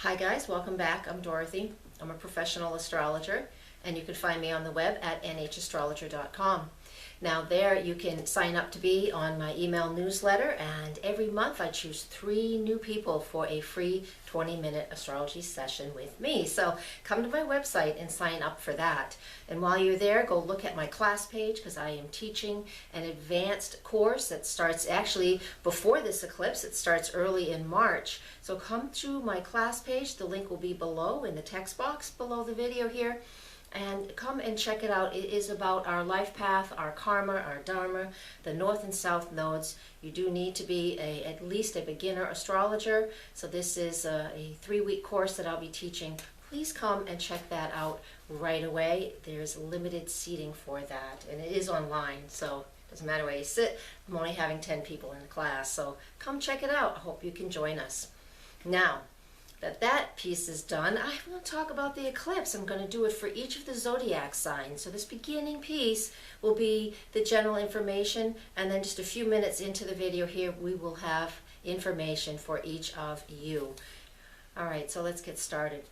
Hi guys, welcome back. I'm Dorothy. I'm a professional astrologer, and you can find me on the web at nhastrologer.com. Now there you can sign up to be on my email newsletter, and every month I choose 3 new people for a free 20-minute astrology session with me. So come to my website and sign up for that. And while you're there, go look at my class page, because I am teaching an advanced course that starts actually before this eclipse. It starts early in March. So come to my class page. The link will be below in the text box below the video here. And come and check it out. It is about our life path, our karma, our dharma, the north and south nodes. You do need to be at least a beginner astrologer. So this is a 3-week course that I'll be teaching. Please come and check that out right away. There's limited seating for that, and it is online, so it doesn't matter where you sit. I'm only having 10 people in the class, so come check it out. I hope you can join us. Now, that piece is done, I want to talk about the eclipse. I'm going to do it for each of the zodiac signs. So this beginning piece will be the general information, and then just a few minutes into the video here, we will have information for each of you. All right, so let's get started.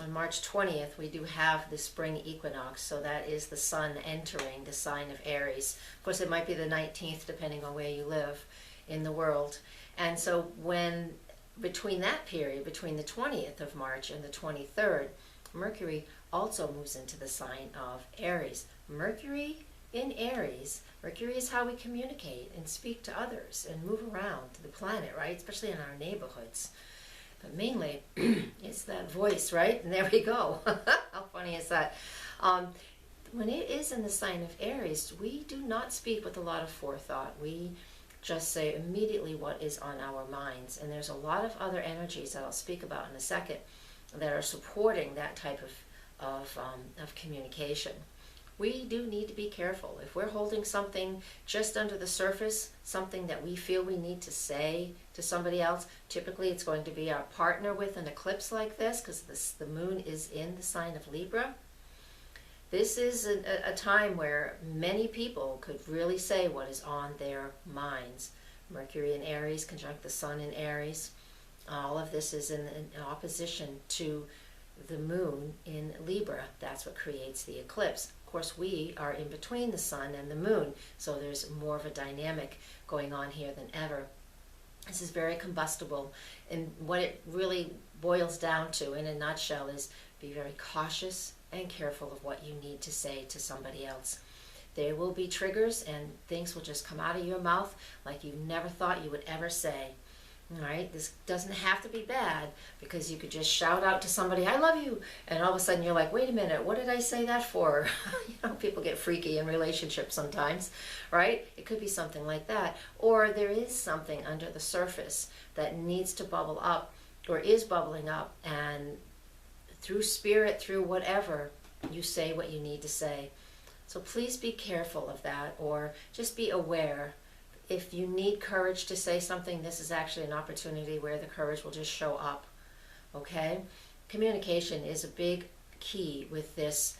On March 20th, we do have the spring equinox, so that is the sun entering the sign of Aries. Of course, it might be the 19th, depending on where you live in the world. And so when between that period, between the 20th of March and the 23rd, Mercury also moves into the sign of Aries. Mercury in Aries, Mercury is how we communicate and speak to others and move around the planet, right? Especially in our neighborhoods. But mainly, it's that voice, right? And there we go. How funny is that? When it is in the sign of Aries, we do not speak with a lot of forethought. We just say immediately what is on our minds. And there's a lot of other energies that I'll speak about in a second that are supporting that type of communication. We do need to be careful. If we're holding something just under the surface, something that we feel we need to say to somebody else, typically it's going to be our partner with an eclipse like this, because the moon is in the sign of Libra. This is a time where many people could really say what is on their minds. Mercury in Aries conjunct the sun in Aries. All of this is in opposition to the moon in Libra. That's what creates the eclipse. Of course, we are in between the sun and the moon, so there's more of a dynamic going on here than ever. This is very combustible, and what it really boils down to in a nutshell is be very cautious and careful of what you need to say to somebody else. There will be triggers, and things will just come out of your mouth like you never thought you would ever say. All right, this doesn't have to be bad, because you could just shout out to somebody, "I love you," and all of a sudden you're like, wait a minute, what did I say that for? People get freaky in relationships sometimes, right? It could be something like that. Or there is something under the surface that needs to bubble up, or is bubbling up, and through spirit, through whatever, you say what you need to say. So please be careful of that, or just be aware. If you need courage to say something, this is actually an opportunity where the courage will just show up, okay? Communication is a big key with this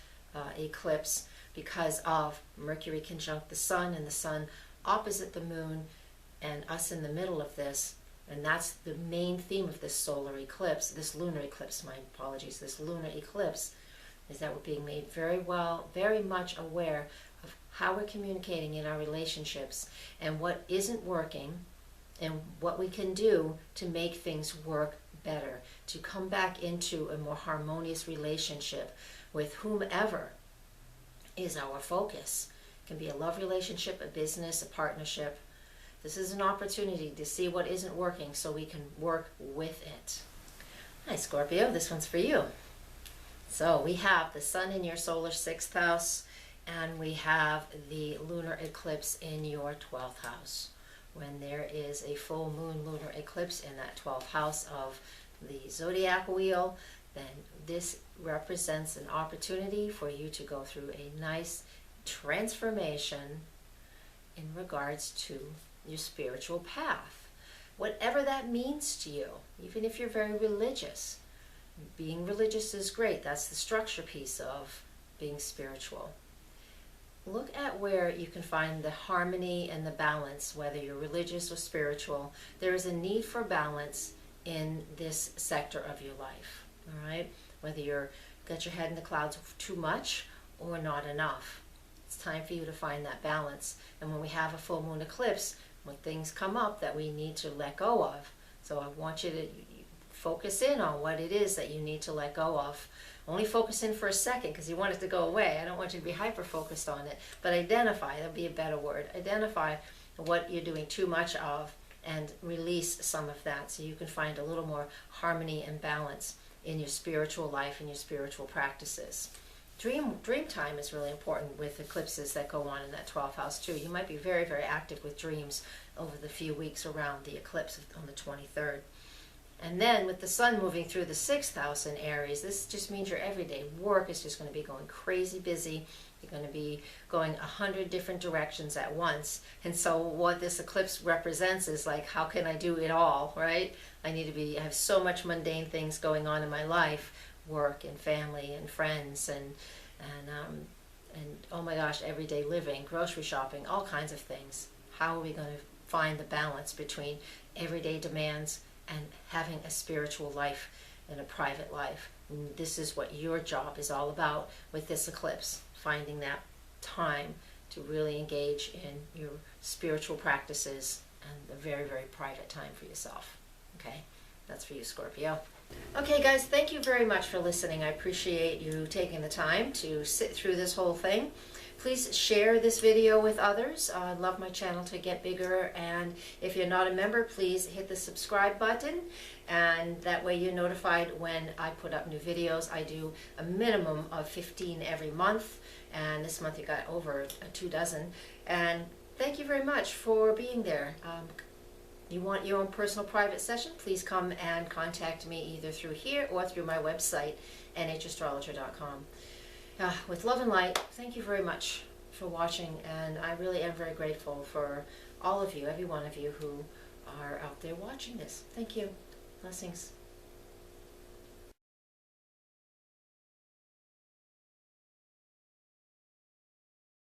eclipse, because of Mercury conjunct the sun, and the sun opposite the moon, and us in the middle of this. And that's the main theme of this solar eclipse, this lunar eclipse, my apologies, this lunar eclipse, is that we're being made very much aware of how we're communicating in our relationships, and what isn't working, and what we can do to make things work better, to come back into a more harmonious relationship with whomever is our focus. It can be a love relationship, a business, a partnership. This is an opportunity to see what isn't working so we can work with it. Hi Scorpio, this one's for you. So we have the sun in your solar 6th house, and we have the lunar eclipse in your 12th house. When there is a full moon lunar eclipse in that 12th house of the zodiac wheel, then this represents an opportunity for you to go through a nice transformation in regards to your spiritual path. Whatever that means to you, even if you're very religious. Being religious is great. That's the structure piece of being spiritual. Look at where you can find the harmony and the balance, whether you're religious or spiritual. There is a need for balance in this sector of your life, all right? Whether you're got your head in the clouds too much or not enough. It's time for you to find that balance. And when we have a full moon eclipse, when things come up that we need to let go of, so I want you to focus in on what it is that you need to let go of. Only focus in for a second because you want it to go away. I don't want you to be hyper-focused on it, but identify, that would be a better word, identify what you're doing too much of and release some of that so you can find a little more harmony and balance in your spiritual life and your spiritual practices. Dream time is really important with eclipses that go on in that 12th house too. You might be very, very active with dreams over the few weeks around the eclipse on the 23rd. And then with the sun moving through the 6th house in Aries, this just means your everyday work is just going to be going crazy busy. You're going to be going 100 different directions at once. And so what this eclipse represents is like, how can I do it all, right? I have so much mundane things going on in my life, work and family and friends and oh my gosh, everyday living, grocery shopping, all kinds of things. How are we going to find the balance between everyday demands and having a spiritual life and a private life? And this is what your job is all about with this eclipse, finding that time to really engage in your spiritual practices and a very, very private time for yourself. Okay, that's for you, Scorpio. Okay, guys, thank you very much for listening. I appreciate you taking the time to sit through this whole thing. Please share this video with others. I'd love my channel to get bigger, and if you're not a member, please hit the subscribe button, and that way you're notified when I put up new videos. I do a minimum of 15 every month, and this month you got over 24. And thank you very much for being there. You want your own personal private session, please come and contact me either through here or through my website, nhastrologer.com. With love and light, thank you very much for watching, and I really am very grateful for all of you, every one of you who are out there watching this. Thank you. Blessings.